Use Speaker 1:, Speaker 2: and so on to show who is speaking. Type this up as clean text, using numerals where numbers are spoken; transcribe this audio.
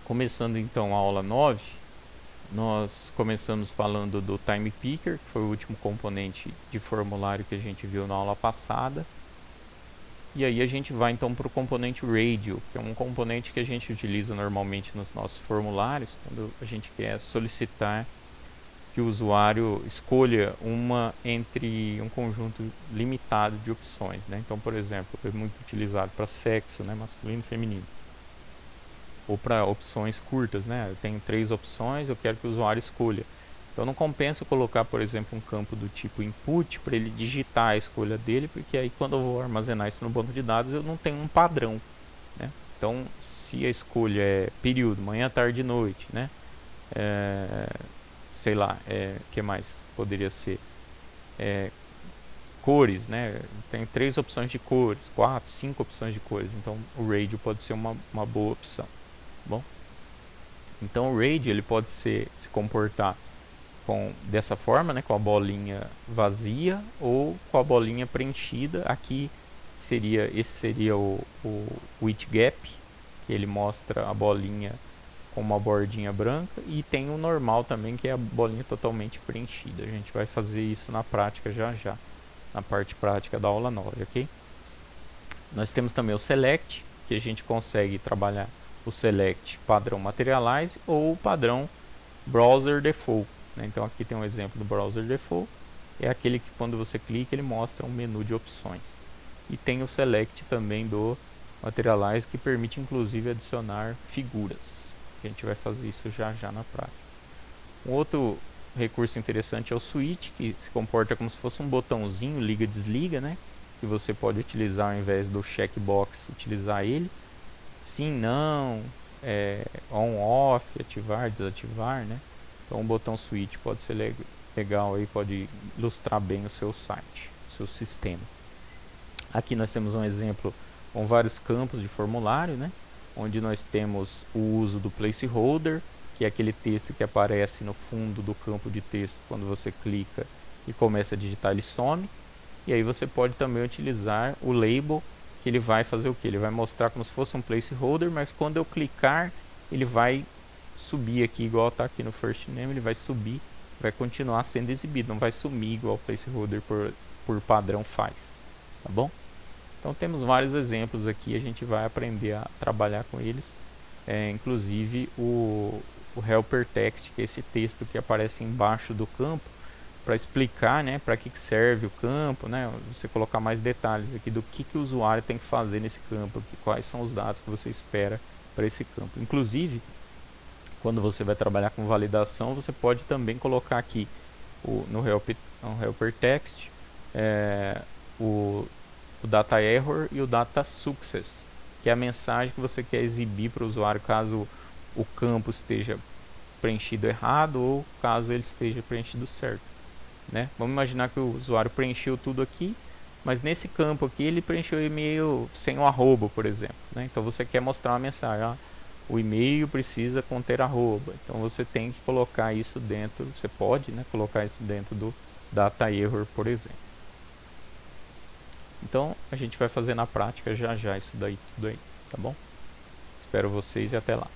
Speaker 1: Começando então a aula 9, nós começamos falando do Time Picker, que foi o último componente de formulário que a gente viu na aula passada. E aí a gente vai então para o componente Radio, que é um componente que a gente utiliza normalmente nos nossos formulários, quando a gente quer solicitar que o usuário escolha uma entre um conjunto limitado de opções, né? Então, por exemplo, é muito utilizado para sexo, né, masculino e feminino, ou para opções curtas, né? Eu tenho 3 opções, eu quero que o usuário escolha. Então não compensa colocar, por exemplo, um campo do tipo input para ele digitar a escolha dele, porque aí quando eu vou armazenar isso no banco de dados eu não tenho um padrão, né? Então, se a escolha é período, manhã, tarde e noite, né? Sei lá, que mais poderia ser? Cores, né? Tem 3 opções de cores, 4, 5 opções de cores. Então o radio pode ser uma boa opção. Bom, então o radio ele pode se comportar dessa forma, né, com a bolinha vazia ou com a bolinha preenchida. Aqui esse seria o width gap, que ele mostra a bolinha com uma bordinha branca, e tem o normal também, que é a bolinha totalmente preenchida. A gente vai fazer isso na prática já, na parte prática da aula 9, ok? Nós temos também o select, que a gente consegue trabalhar o select padrão materialize ou o padrão browser default, né? Então aqui tem um exemplo do browser default, é aquele que quando você clica ele mostra um menu de opções. E tem o select também do materialize, que permite inclusive adicionar figuras. A gente vai fazer isso já na prática. Um outro recurso interessante é o switch, que se comporta como se fosse um botãozinho liga desliga, né? Que você pode utilizar ao invés do checkbox, utilizar ele. Sim, não, on, off, ativar, desativar, né? Então o botão switch pode ser legal aí, pode ilustrar bem o seu site, o seu sistema. Aqui nós temos um exemplo com vários campos de formulário, né? Onde nós temos o uso do placeholder, que é aquele texto que aparece no fundo do campo de texto quando você clica e começa a digitar, ele some. E aí você pode também utilizar o label, que ele vai fazer o que? Ele vai mostrar como se fosse um placeholder, mas quando eu clicar, ele vai subir aqui, igual está aqui no first name, ele vai subir, vai continuar sendo exibido, não vai sumir igual o placeholder por padrão faz, tá bom? Então temos vários exemplos aqui, a gente vai aprender a trabalhar com eles, inclusive o helper text, que é esse texto que aparece embaixo do campo, para explicar, né, para que serve o campo, né, você colocar mais detalhes aqui do que o usuário tem que fazer nesse campo, quais são os dados que você espera para esse campo. Inclusive, quando você vai trabalhar com validação, você pode também colocar aqui no helper text o data error e o data success, que é a mensagem que você quer exibir para o usuário caso o campo esteja preenchido errado ou caso ele esteja preenchido certo, né? Vamos imaginar que o usuário preencheu tudo aqui, mas nesse campo aqui ele preencheu o e-mail sem o arroba, por exemplo, né? Então você quer mostrar uma mensagem, o e-mail precisa conter arroba, então você tem que colocar isso dentro, você pode, né, colocar isso dentro do data error, por exemplo. Então a gente vai fazer na prática já isso daí, tudo aí, tá bom? Espero vocês e até lá.